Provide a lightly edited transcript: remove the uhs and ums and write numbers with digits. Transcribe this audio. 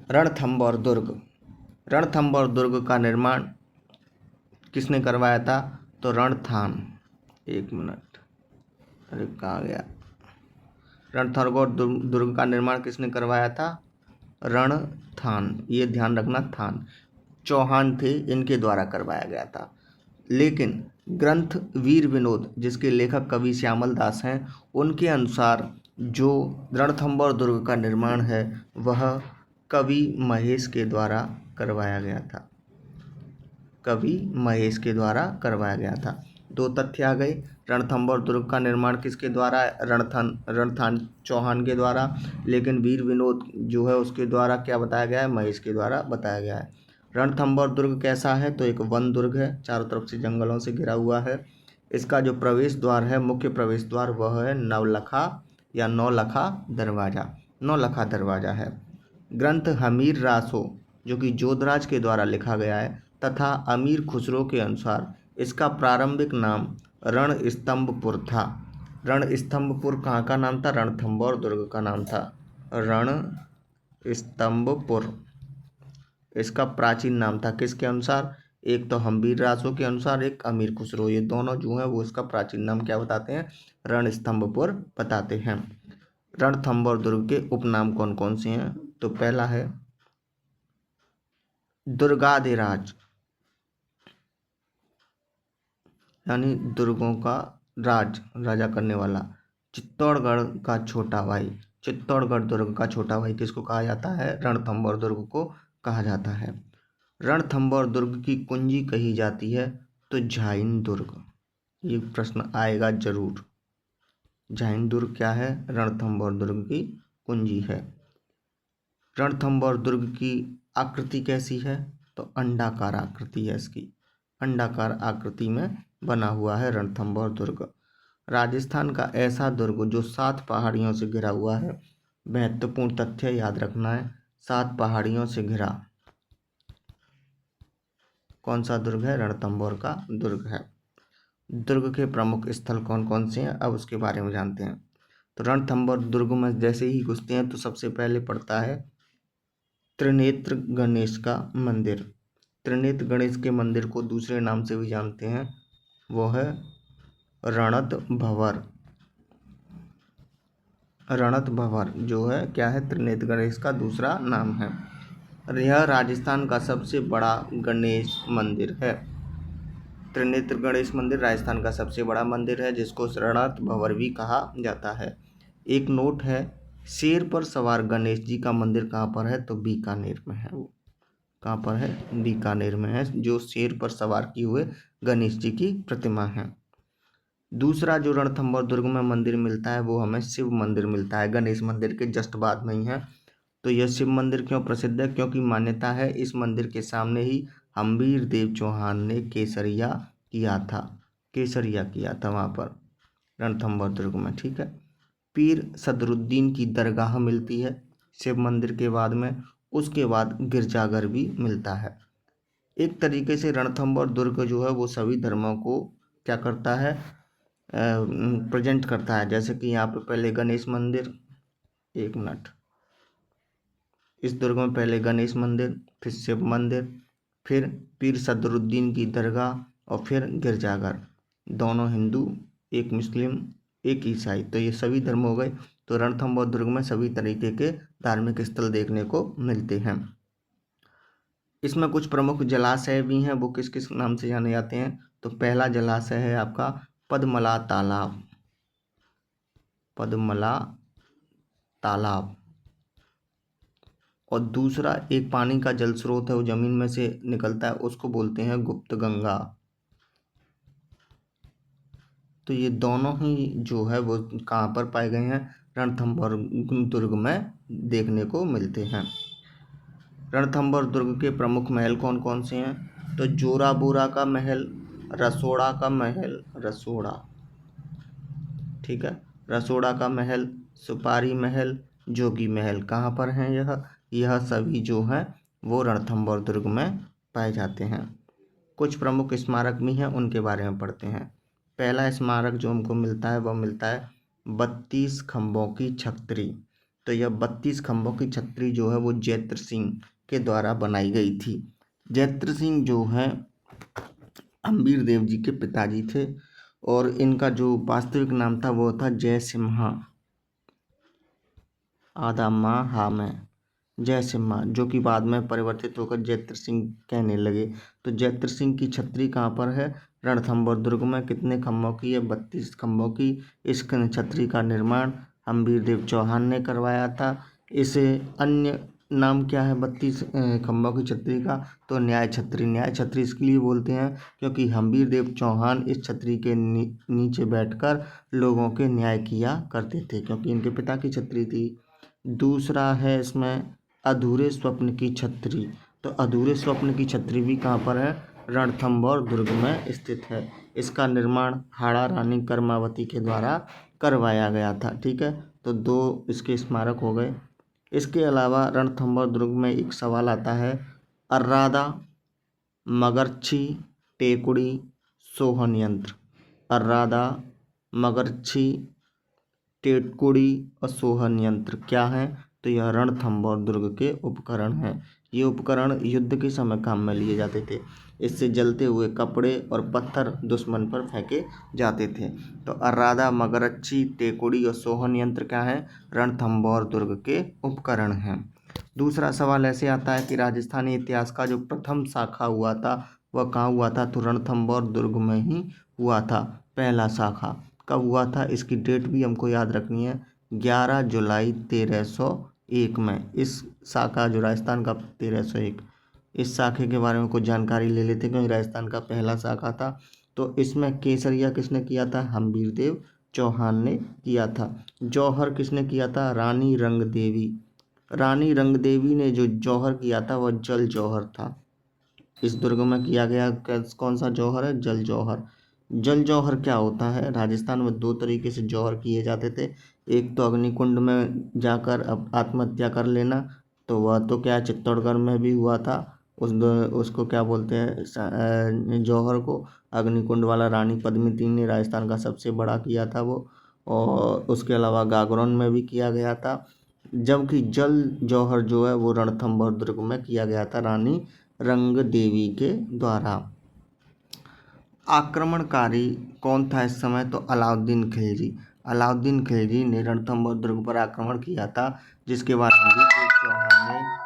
रणथंभौर दुर्ग। रणथंभौर दुर्ग का निर्माण किसने करवाया था? तो रणथान। एक मिनट, अरे कहाँ गया? रणथंभौर दुर्ग का निर्माण किसने करवाया था? रणथान। ये ध्यान रखना, थान चौहान थे, इनके द्वारा करवाया गया था। लेकिन ग्रंथ वीर विनोद, जिसके लेखक कवि श्यामल दास हैं, उनके अनुसार जो रणथंभौर दुर्ग का निर्माण है वह कवि महेश के द्वारा करवाया गया था। कवि महेश के द्वारा करवाया गया था। दो तथ्य आ गए। रणथंभौर दुर्ग का निर्माण किसके द्वारा? रणथान चौहान के द्वारा। लेकिन वीर विनोद जो है उसके द्वारा क्या बताया गया है? महेश के द्वारा बताया गया है। रणथंभौर दुर्ग कैसा है? तो एक वन दुर्ग है, चारों तरफ से जंगलों से घिरा हुआ है। इसका जो प्रवेश द्वार है, मुख्य प्रवेश द्वार, वह है नवलखा या नौलखा दरवाज़ा। नौलखा दरवाज़ा है। ग्रंथ हमीर रासो, जो कि जोधराज के द्वारा लिखा गया है, तथा अमीर खुसरो के अनुसार इसका प्रारंभिक नाम रणस्तंभपुर था। रणस्तंभपुर कहाँ का नाम था? रणथंभौर दुर्ग का नाम था। रणस्तंभपुर इसका प्राचीन नाम था। किसके अनुसार? एक तो हम्बीर रासो के अनुसार, एक अमीर खुसरो, ये दोनों जो हैं वो इसका प्राचीन नाम क्या बताते हैं? रणस्तंभपुर बताते हैं। रणथंभौर दुर्ग के उपनाम कौन कौन से हैं? तो पहला है दुर्गाधिराज, यानी दुर्गों का राजा करने वाला। चित्तौड़गढ़ का छोटा भाई, चित्तौड़गढ़ दुर्ग का छोटा भाई किसको कहा जाता है? रणथंभौर दुर्ग को कहा जाता है। रणथंभौर दुर्ग की कुंजी कही जाती है तो झाइन दुर्ग। ये प्रश्न आएगा जरूर। झाइन दुर्ग क्या है? रणथंभौर दुर्ग की कुंजी है। रणथंभौर दुर्ग की आकृति कैसी है? तो अंडाकार आकृति है इसकी। अंडाकार आकृति में बना हुआ है रणथंभौर दुर्ग। राजस्थान का ऐसा दुर्ग जो 7 पहाड़ियों से घिरा हुआ है। महत्वपूर्ण तथ्य याद रखना है, 7 पहाड़ियों से घिरा कौन सा दुर्ग है? रणथंभौर का दुर्ग है। दुर्ग के प्रमुख स्थल कौन कौन से हैं, अब उसके बारे में जानते हैं। तो रणथंभौर दुर्ग में जैसे ही घुसते हैं तो सबसे पहले पड़ता है त्रिनेत्र गणेश का मंदिर। त्रिनेत्र गणेश के मंदिर को दूसरे नाम से भी जानते हैं, वो है रणत भंवर। रणत भंवर जो है क्या है? त्रिनेत्र गणेश का दूसरा नाम है। यह राजस्थान का सबसे बड़ा गणेश मंदिर है। त्रिनेत्र गणेश मंदिर राजस्थान का सबसे बड़ा मंदिर है, जिसको रणत भंवर भी कहा जाता है। एक नोट है, शेर पर सवार गणेश जी का मंदिर कहाँ पर है? तो बीकानेर में है। वो कहाँ पर है? बीकानेर में है, जो शेर पर सवार किए हुए गणेश जी की प्रतिमा है। दूसरा जो रणथंभौर दुर्ग में मंदिर मिलता है वो हमें शिव मंदिर मिलता है, गणेश मंदिर के जस्ट बाद में ही है। तो यह शिव मंदिर क्यों प्रसिद्ध है? क्योंकि मान्यता है इस मंदिर के सामने ही हम्बीर देव चौहान ने केसरिया किया था। केसरिया किया था वहाँ पर रणथंभौर दुर्ग में। ठीक है। पीर सदरुद्दीन की दरगाह मिलती है शिव मंदिर के बाद में। उसके बाद गिरजाघर भी मिलता है। एक तरीके से रणथंभौर दुर्ग जो है वो सभी धर्मों को क्या करता है? प्रेजेंट करता है। जैसे कि यहाँ पे पहले गणेश मंदिर, एक मिनट, इस दुर्ग में पहले गणेश मंदिर, फिर शिव मंदिर, फिर पीर सदरुद्दीन की दरगाह और फिर गिरजाघर। दोनों हिंदू, एक मुस्लिम, एक ईसाई, तो ये सभी धर्म हो गए। तो रणथंभौर दुर्ग में सभी तरीके के धार्मिक स्थल देखने को मिलते हैं। इसमें कुछ प्रमुख जलाशय भी हैं, वो किस किस नाम से जाने जाते हैं? तो पहला जलाशय है आपका पद्मला तालाब। पद्मला तालाब। और दूसरा एक पानी का जल स्रोत है, वो जमीन में से निकलता है, उसको बोलते हैं गुप्त गंगा। तो ये दोनों ही जो है वो कहाँ पर पाए गए हैं? रणथंभौर दुर्ग में देखने को मिलते हैं। रणथंभौर दुर्ग के प्रमुख महल कौन कौन से हैं? तो जोराबोरा का महल, रसोड़ा का महल, रसोड़ा, ठीक है, रसोड़ा का महल, सुपारी महल, जोगी महल, कहाँ पर हैं यह सभी जो हैं वो रणथंभौर दुर्ग में पाए जाते हैं। कुछ प्रमुख स्मारक भी हैं, उनके बारे में पढ़ते हैं। पहला स्मारक जो हमको मिलता है वह मिलता है 32 खंभों की छतरी। तो यह 32 खंभों की छतरी जो है वो जैत्र सिंह के द्वारा बनाई गई थी। जैत्र सिंह जो है हम्बीर देव जी के पिताजी थे और इनका जो वास्तविक नाम था वो था जय सिम्हा, आधा माँ हा में जय सिम्हा, जो कि बाद में परिवर्तित होकर जैत्र सिंह कहने लगे। तो जैत्र सिंह की छतरी कहाँ पर है? रणथंभौर दुर्ग में। कितने खंभों की है? 32 खंभों की। इस छतरी का निर्माण हम्बीर देव चौहान ने करवाया था। इसे अन्य नाम क्या है 32 खंभों की छतरी का? तो न्याय छतरी। न्याय छतरी इसके लिए बोलते हैं क्योंकि हम्बीर देव चौहान इस छतरी के नीचे बैठकर लोगों के न्याय किया करते थे, क्योंकि इनके पिता की छतरी थी। दूसरा है इसमें अधूरे स्वप्न की छतरी। तो अधूरे स्वप्न की छतरी भी कहाँ पर है? रणथंभौर दुर्ग में स्थित है। इसका निर्माण हाड़ा रानी कर्मावती के द्वारा करवाया गया था। ठीक है, तो 2 इसके स्मारक हो गए। इसके अलावा रणथंभौर दुर्ग में एक सवाल आता है, अर्रादा, मगरछी, टेकुड़ी, सोहन यंत्र। अर्रादा, मगरछी, टेकुड़ी और सोहन यंत्र क्या है? तो यह रणथंभौर दुर्ग के उपकरण हैं। ये उपकरण युद्ध के समय काम में लिए जाते थे। इससे जलते हुए कपड़े और पत्थर दुश्मन पर फेंके जाते थे। तो अर्रादा, मगरच्छी, टेकुड़ी और सोहन यंत्र क्या है? रणथंभौर दुर्ग के उपकरण हैं। दूसरा सवाल ऐसे आता है कि राजस्थानी इतिहास का जो प्रथम शाखा हुआ था वह कहाँ हुआ था? तो रणथंभौर दुर्ग में ही हुआ था। पहला शाखा कब हुआ था? इसकी डेट भी हमको याद रखनी है, 11 जुलाई 1301 में। इस शाखा जो राजस्थान का 1301, इस शाखे के बारे में कुछ जानकारी ले लेते हैं क्योंकि राजस्थान का पहला शाखा था। तो इसमें केसरिया किसने किया था? हम्बीर देव चौहान ने किया था। जौहर किसने किया था? रानी रंगदेवी। रानी रंगदेवी ने जो जौहर किया था वह जल जौहर था। इस दुर्ग में किया गया कौन सा जौहर है? जल जौहर। जल जौहर क्या होता है? राजस्थान में 2 तरीके से जौहर किए जाते थे। एक तो अग्निकुंड में जाकर आत्महत्या कर लेना, तो वह तो क्या चित्तौड़गढ़ में भी हुआ था। उसको क्या बोलते हैं जौहर को? अग्निकुंड वाला रानी पद्मिनी ने राजस्थान का सबसे बड़ा किया था वो। और उसके अलावा गागरोन में भी किया गया था। जबकि जल जौहर जो है वो रणथंभौर दुर्ग में किया गया था रानी रंग देवी के द्वारा। आक्रमणकारी कौन था इस समय? तो अलाउद्दीन खिलजी। अलाउद्दीन खिलजी ने रणथंभौर दुर्ग पर आक्रमण किया था, जिसके बाद हम्बीर देव चौहान ने